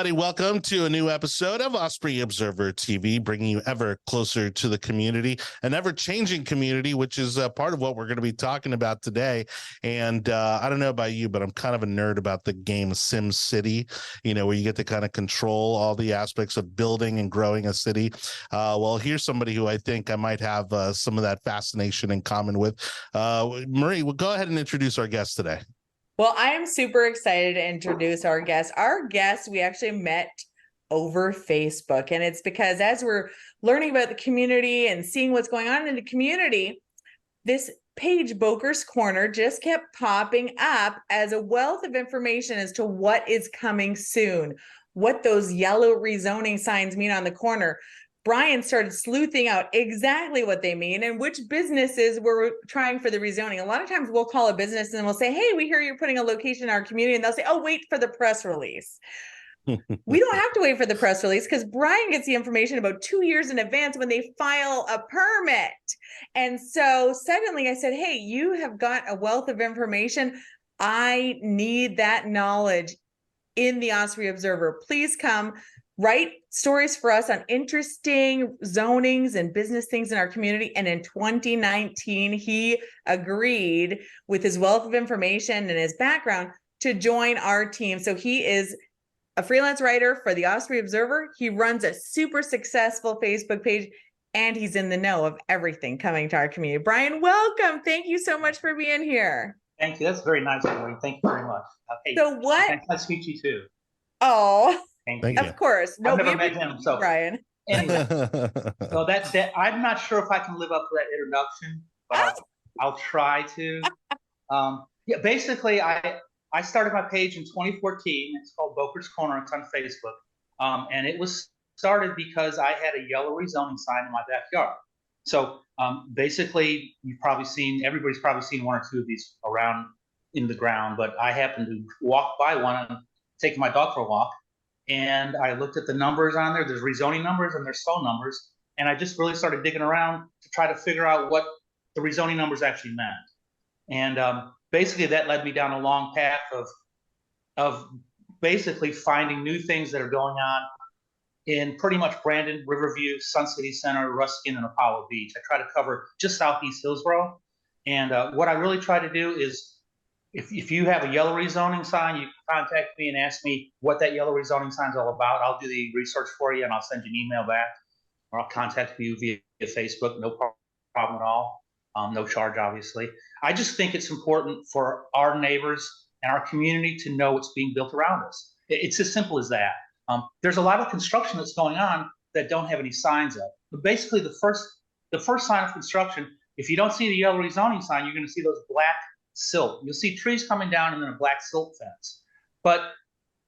everybody. Welcome to a new episode of Osprey Observer TV, bringing you ever closer to the community, an ever-changing community, which is part of what we're going to be talking about today. And I don't know about you, but I'm kind of a nerd about the game Sim City, where you get to kind of control all the aspects of building and growing a city. Well, here's somebody who I think I might have some of that fascination in common with. Marie, well, go ahead and introduce our guest today. Well, I am super excited to introduce our guest. Our guest, we actually met over Facebook, and it's because as we're learning about the community and seeing what's going on in the community, this page, Bokors Corner, just kept popping up as a wealth of information as to what is coming soon, what those yellow rezoning signs mean on the corner. Brian started sleuthing out exactly what they mean and which businesses were trying for the rezoning. A lot of times we'll call a business and we'll say, hey, we hear you're putting a location in our community. And they'll say, oh, wait for the press release. We don't have to wait for the press release because Brian gets the information about 2 years in advance when they file a permit. And so suddenly I said, hey, you have got a wealth of information. I need that knowledge in the Osprey Observer. Please come. Write stories for us on interesting zonings and business things in our community. And in 2019, he agreed with his wealth of information and his background to join our team. So he is a freelance writer for the Osprey Observer. He runs a super successful Facebook page, and he's in the know of everything coming to our community. Brian, welcome. Thank you so much for being here. Thank you. That's very nice of you. Thank you very much. Hey, so what? Nice to meet you too. Oh. Thank you. Of course. I've never met him, so Brian. Anyway, so that I'm not sure if I can live up to that introduction, but I'll try to. Yeah, basically, I started my page in 2014. It's called Bokors Corner. It's on Facebook, and it was started because I had a yellow rezoning sign in my backyard. So basically, everybody's probably seen one or two of these around in the ground, but I happened to walk by one and taking my dog for a walk. And I looked at the numbers on there. There's rezoning numbers and there's phone numbers. And I just really started digging around to try to figure out what the rezoning numbers actually meant. And basically that led me down a long path of basically finding new things that are going on in pretty much Brandon, Riverview, Sun City Center, Ruskin, and Apollo Beach. I try to cover just Southeast Hillsborough. And what I really try to do is, if you have a yellow rezoning sign, you can contact me and ask me what that yellow rezoning sign is all about. I'll do the research for you and I'll send you an email back, or I'll contact you via Facebook. No problem at all. No charge, obviously. I just think it's important for our neighbors and our community to know what's being built around us. It's as simple as that. There's a lot of construction that's going on that don't have any signs up. But basically, the first sign of construction, if you don't see the yellow rezoning sign, you're going to see those black silt. You'll see trees coming down and then a black silt fence. But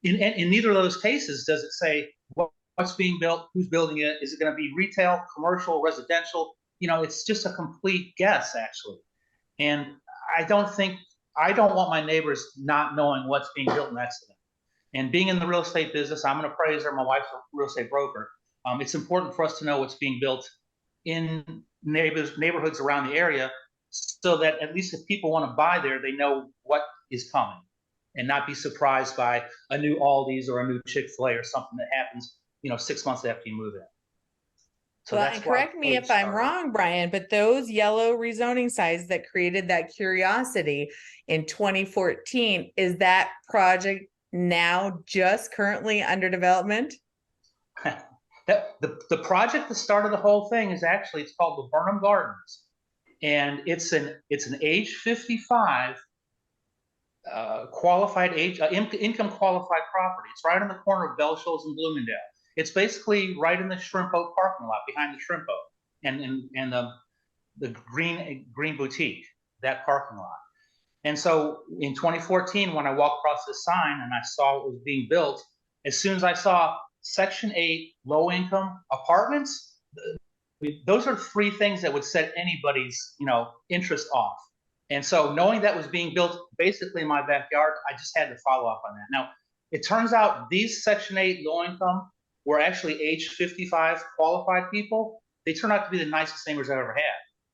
in neither of those cases does it say what's being built, who's building it, is it going to be retail, commercial, residential? It's just a complete guess, actually. And I don't want my neighbors not knowing what's being built next to them. And being in the real estate business, I'm an appraiser, my wife's a real estate broker. It's important for us to know what's being built in neighborhoods around the area, so that at least if people want to buy there, they know what is coming and not be surprised by a new Aldi's or a new Chick-fil-A or something that happens, 6 months after you move in. So well, and correct me if I'm wrong, Brian, but those yellow rezoning signs that created that curiosity in 2014, is that project now just currently under development? The project that started the whole thing is it's called the Burnham Gardens. And it's an age 55 qualified income qualified property. It's right on the corner of Bell Shoals and Bloomingdale. It's basically right in the Shrimp Boat parking lot behind the Shrimp Boat and the Green Boutique, that parking lot. And so in 2014, when I walked across this sign and I saw what was being built, as soon as I saw Section 8 low income apartments, those are three things that would set anybody's, interest off. And so knowing that was being built basically in my backyard, I just had to follow up on that. Now, it turns out these Section 8 low income were actually age 55 qualified people. They turned out to be the nicest neighbors I've ever had.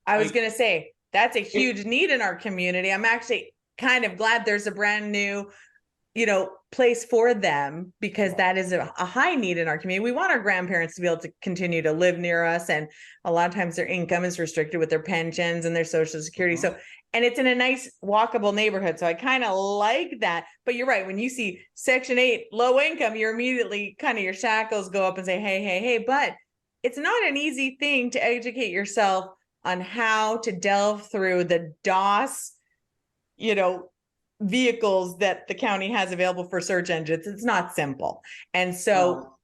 I was going to say, that's a huge need in our community. I'm actually kind of glad there's a brand new place for them, because that is a high need in our community. We want our grandparents to be able to continue to live near us. And a lot of times their income is restricted with their pensions and their social security. So, and it's in a nice walkable neighborhood. So I kind of like that. But you're right. When you see Section 8 low income, you're immediately kind of your shackles go up and say, hey. But it's not an easy thing to educate yourself on how to delve through the DOS, vehicles that the county has available for search engines. It's not simple. And so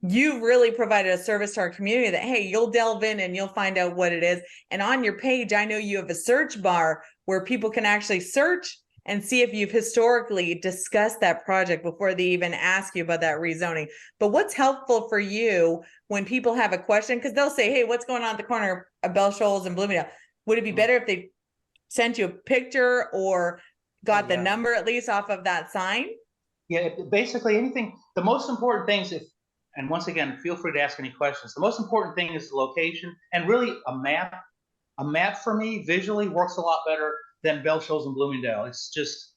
you've really provided a service to our community that, hey, you'll delve in and you'll find out what it is. And on your page, I know you have a search bar where people can actually search and see if you've historically discussed that project before they even ask you about that rezoning. But what's helpful for you when people have a question, because they'll say, hey, what's going on at the corner of Bell Shoals and Bloomingdale? Would it be better if they sent you a picture or got the number at least off of that sign? Yeah, basically anything. The most important things, and once again, feel free to ask any questions. The most important thing is the location, and really a map. A map for me visually works a lot better than Bell Shoals and Bloomingdale. It's just,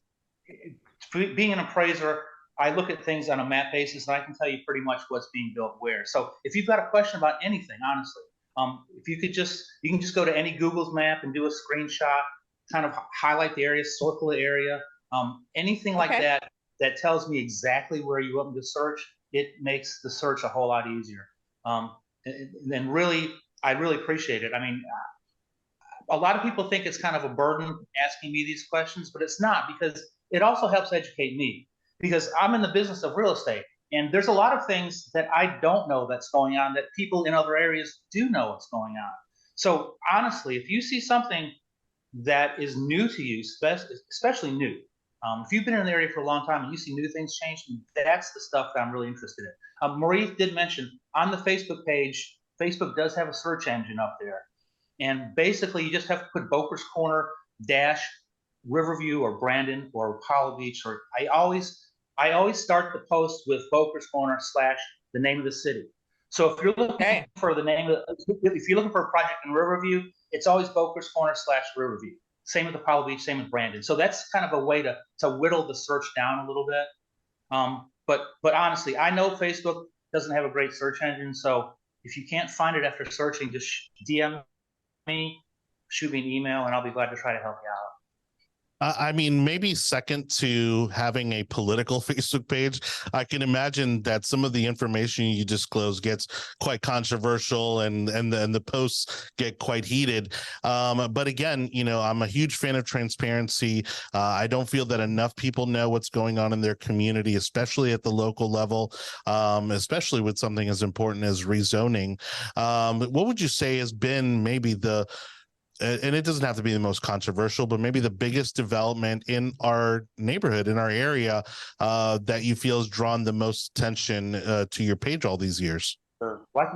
being an appraiser, I look at things on a map basis, and I can tell you pretty much what's being built where. So if you've got a question about anything, honestly, if you can just go to any Google's map and do a screenshot, kind of highlight the area, circle the area, anything like that tells me exactly where you want me to search. It makes the search a whole lot easier. And really, I really appreciate it. I mean, a lot of people think it's kind of a burden asking me these questions, but it's not, because it also helps educate me, because I'm in the business of real estate, and there's a lot of things that I don't know that's going on that people in other areas do know what's going on. So honestly, if you see something that is new to you, especially new, if you've been in the area for a long time and you see new things change, that's the stuff that I'm really interested in. Marie did mention on the Facebook page, Facebook does have a search engine up there. And basically, you just have to put Bokors Corner - Riverview or Brandon or Apollo Beach. Or I always start the post with Bokors Corner / the name of the city. So if you're looking for the name if you're looking for a project in Riverview, it's always Bokors Corner / Riverview. Same with Apollo Beach, same with Brandon. So that's kind of a way to whittle the search down a little bit. But honestly, I know Facebook doesn't have a great search engine. So if you can't find it after searching, just DM me, shoot me an email, and I'll be glad to try to help you out. I mean, maybe second to having a political Facebook page, I can imagine that some of the information you disclose gets quite controversial, and the posts get quite heated. But again, I'm a huge fan of transparency. I don't feel that enough people know what's going on in their community, especially at the local level, especially with something as important as rezoning. What would you say has been maybe and it doesn't have to be the most controversial, but maybe the biggest development in our neighborhood, in our area, that you feel has drawn the most attention to your page all these years? Sure. Well,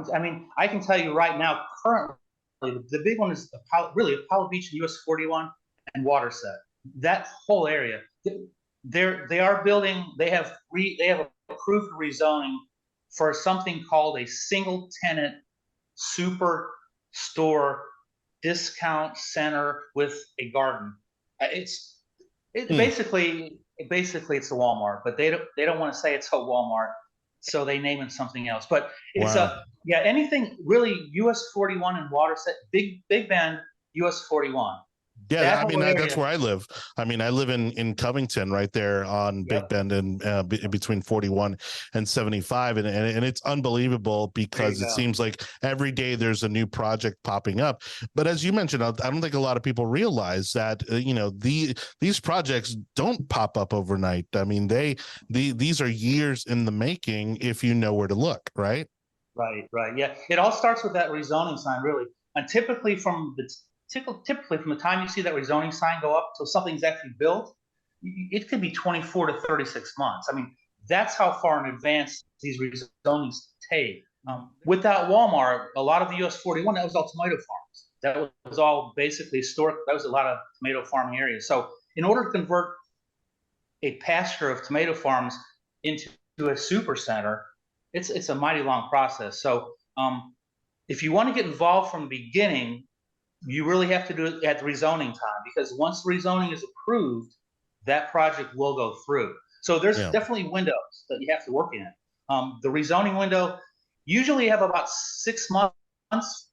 I can tell you right now, currently, the big one is Apollo Beach and US 41 and Waterset. That whole area, they are building. They have approved rezoning for something called a single tenant super store discount center with a garden. It's basically it's a Walmart, but they don't want to say it's a Walmart, so they name it something else. But it's anything really US 41 and Waterset, Big Bend, US 41. Yeah, that's where I live. I live in Covington, right there on Big Bend, and between 41 and 75, and it's unbelievable, because it seems like every day there's a new project popping up. But as you mentioned, I don't think a lot of people realize that these projects don't pop up overnight. These are years in the making if you know where to look, right? Right. Yeah, it all starts with that rezoning sign, really, and typically from the time you see that rezoning sign go up till something's actually built, it could be 24 to 36 months. That's how far in advance these rezonings take. Without Walmart, a lot of the US 41, that was all tomato farms. That was all basically historic. That was a lot of tomato farming areas. So in order to convert a pasture of tomato farms into a super center, it's a mighty long process. So if you want to get involved from the beginning, you really have to do it at rezoning time, because once rezoning is approved, that project will go through. So there's Yeah. definitely windows that you have to work in. The rezoning window, usually you have about 6 months.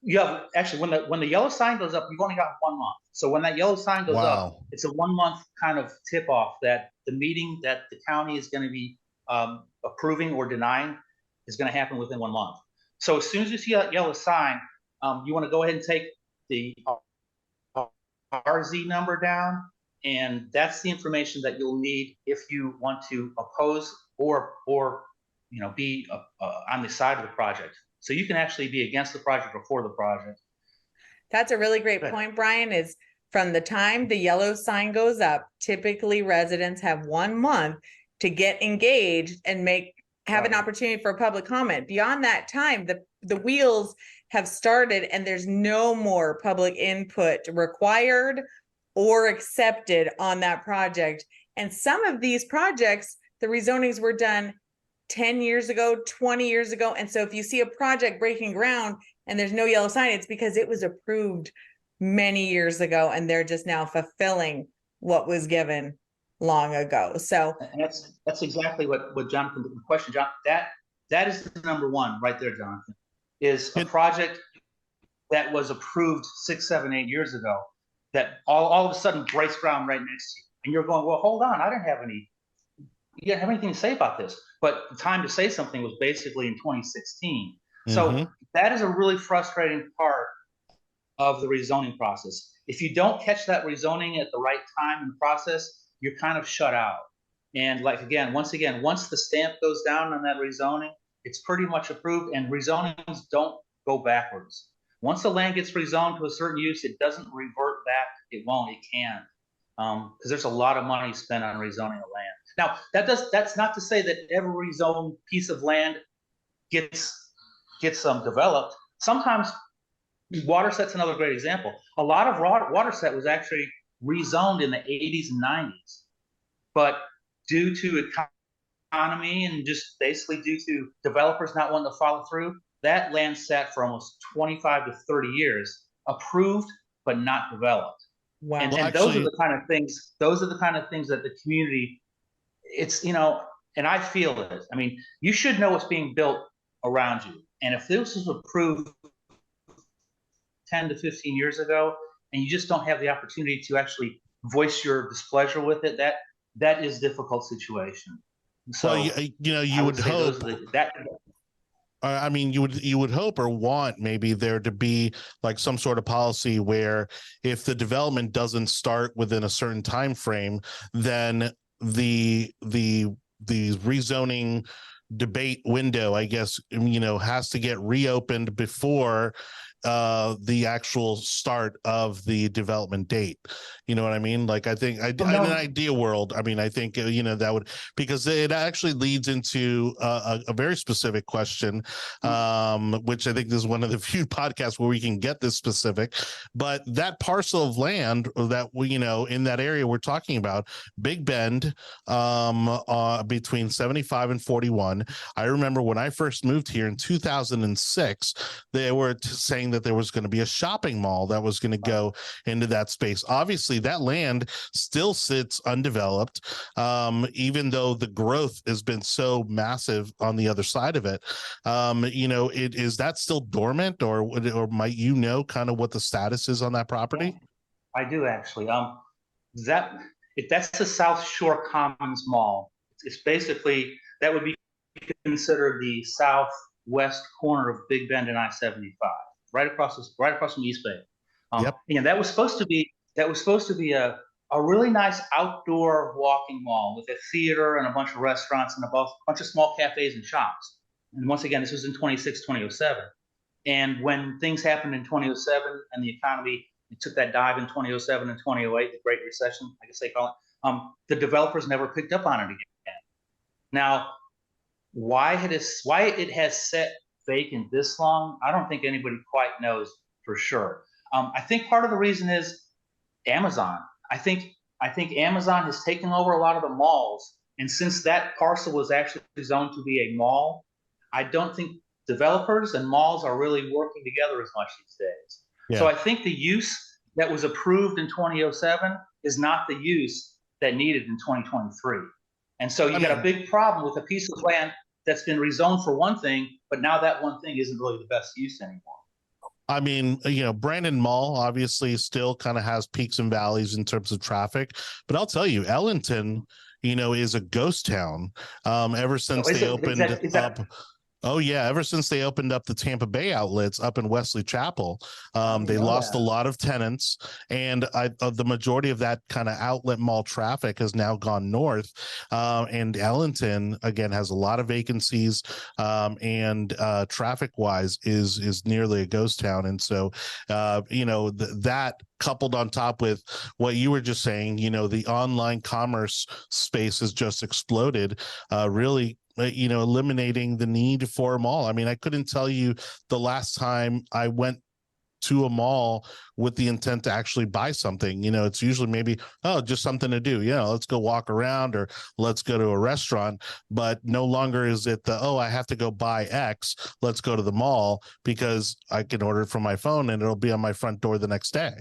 You have actually when the yellow sign goes up, you've only got 1 month. So when that yellow sign goes up, Wow. it's a 1 month kind of tip off that the meeting that the county is going to be approving or denying is going to happen within 1 month. So as soon as you see that yellow sign, you want to go ahead and take the RZ number down, and that's the information that you'll need if you want to oppose or be on the side of the project. So you can actually be against the project or for the project. That's a really great point, Brian, is from the time the yellow sign goes up, typically residents have 1 month to get engaged and have an opportunity for public comment. Beyond that time, the wheels have started and there's no more public input required or accepted on that project. And some of these projects, the rezonings were done 10 years ago, 20 years ago. And so if you see a project breaking ground and there's no yellow sign, it's because it was approved many years ago and they're just now fulfilling what was given long ago. So and that's exactly what Jonathan, the question, John, that is the number one right there, Jonathan, is a project that was approved 6, 7, 8 years ago that all of a sudden breaks ground right next to you. And you're going, well, hold on, you didn't have anything to say about this. But the time to say something was basically in 2016. So that is a really frustrating part of the rezoning process. If you don't catch that rezoning at the right time in the process, you're kind of shut out. And once the stamp goes down on that rezoning, it's pretty much approved, and rezonings don't go backwards. Once the land gets rezoned to a certain use, it doesn't revert back. It won't, it can't. Because there's a lot of money spent on rezoning of land. Now, that's not to say that every rezoned piece of land gets developed. Sometimes Waterset's another great example. A lot of Waterset was actually rezoned in the 80s and 90s, but due to economy and just basically due to developers not wanting to follow through, that land sat for almost 25 to 30 years, approved but not developed. wow. And those are the kind of things. Those are the kind of things that the community. It's and I feel it. I mean, you should know what's being built around you. And if this was approved 10 to 15 years ago, and you just don't have the opportunity to actually voice your displeasure with it, that is a difficult situation. So, well, you would hope that. I mean, you would hope or want maybe there to be like some sort of policy where if the development doesn't start within a certain time frame, then the rezoning debate window, I guess, has to get reopened before the actual start of the development date. You know what I mean? Like, I think in an ideal world, I mean, I think, that would, because it actually leads into a very specific question, which I think this is one of the few podcasts where we can get this specific, but that parcel of land that in that area we're talking about, Big Bend, between 75 and 41. I remember when I first moved here in 2006, they were saying that there was going to be a shopping mall that was going to go into that space. Obviously, that land still sits undeveloped, even though the growth has been so massive on the other side of it. Is that still dormant, or might kind of what the status is on that property? I do actually. That's the South Shore Commons Mall. It's basically, that would be considered the southwest corner of Big Bend and I-75. Right across from East Bay. And that was supposed to be a really nice outdoor walking mall with a theater and a bunch of restaurants and a bunch of small cafes and shops. And once again, this was in 2007. And when things happened in 2007 and the economy took that dive in 2007 and 2008, the Great Recession, I guess they call it, the developers never picked up on it again. Now, why it has set vacant this long, I don't think anybody quite knows for sure. I think part of the reason is Amazon. I think Amazon has taken over a lot of the malls, and since that parcel was actually zoned to be a mall, I don't think developers and malls are really working together as much these days. Yeah. So I think the use that was approved in 2007 is not the use that need it in 2023. And so you got a big problem with a piece of land that's been rezoned for one thing, but now that one thing isn't really the best use anymore. I mean, Brandon Mall obviously still kind of has peaks and valleys in terms of traffic, but I'll tell you, Ellington, is a ghost town. Ever since they opened up. Oh yeah, ever since they opened up the Tampa Bay outlets up in Wesley Chapel, they lost a lot of tenants, and the majority of that kind of outlet mall traffic has now gone north. And Ellington again has a lot of vacancies, and traffic-wise is nearly a ghost town. And so, that coupled on top with what you were just saying, the online commerce space has just exploded, really. Eliminating the need for a mall. I mean, I couldn't tell you the last time I went to a mall with the intent to actually buy something. It's usually maybe, just something to do. Let's go walk around or let's go to a restaurant. But no longer is it I have to go buy X. Let's go to the mall because I can order it from my phone and it'll be on my front door the next day.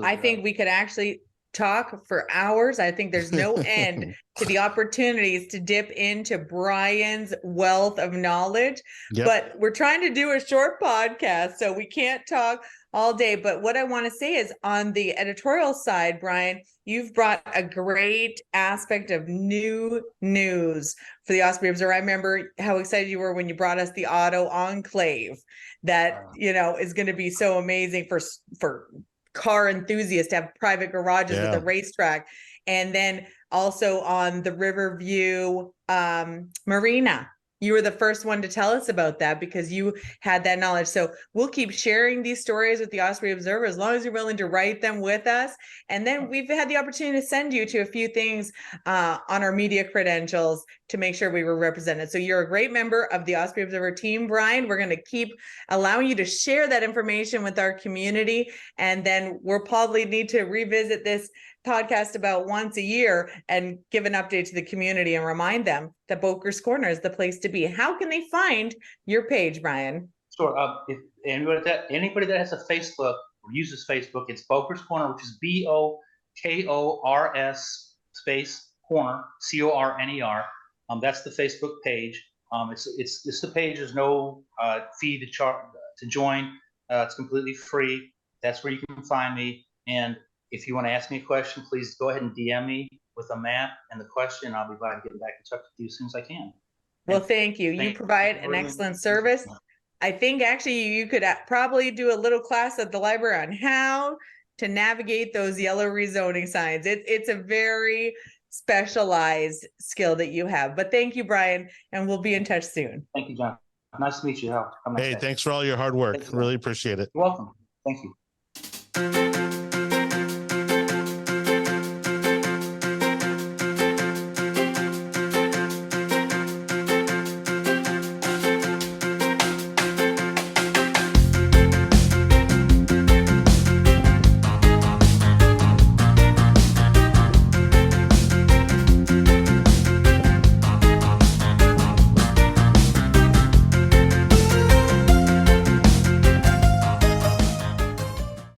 I think we could actually talk for hours. I think there's no end to the opportunities to dip into Brian's wealth of knowledge. Yep. But we're trying to do a short podcast, so we can't talk all day. But what I want to say is on the editorial side, Brian, you've brought a great aspect of new news for the Osprey Observer. I remember how excited you were when you brought us the Auto Enclave that, is going to be so amazing for car enthusiasts to have private garages with a racetrack. And then also on the Riverview Marina, you were the first one to tell us about that because you had that knowledge. So we'll keep sharing these stories with the Osprey Observer as long as you're willing to write them with us. And then we've had the opportunity to send you to a few things on our media credentials to make sure we were represented. So you're a great member of the Osprey Observer team, Brian. We're going to keep allowing you to share that information with our community. And then we'll probably need to revisit this podcast about once a year and give an update to the community and remind them that Bokors Corner is the place to be. How can they find your page, Brian? Sure. If anybody that has a Facebook or uses Facebook, it's Bokors Corner, which is BOKORS space corner, CORNER. That's the Facebook page. It's the page. There's no fee to join. It's completely free. That's where you can find me. And if you want to ask me a question, please go ahead and DM me with a map and the question. I'll be glad to get back in touch with you as soon as I can. Well, thank you. You provide an excellent service. I think actually you could probably do a little class at the library on how to navigate those yellow rezoning signs. It's a very specialized skill that you have. But thank you, Brian, and we'll be in touch soon. Thank you, John. Nice to meet you. Hey, thanks for all your hard work. Really appreciate it. You're welcome. Thank you.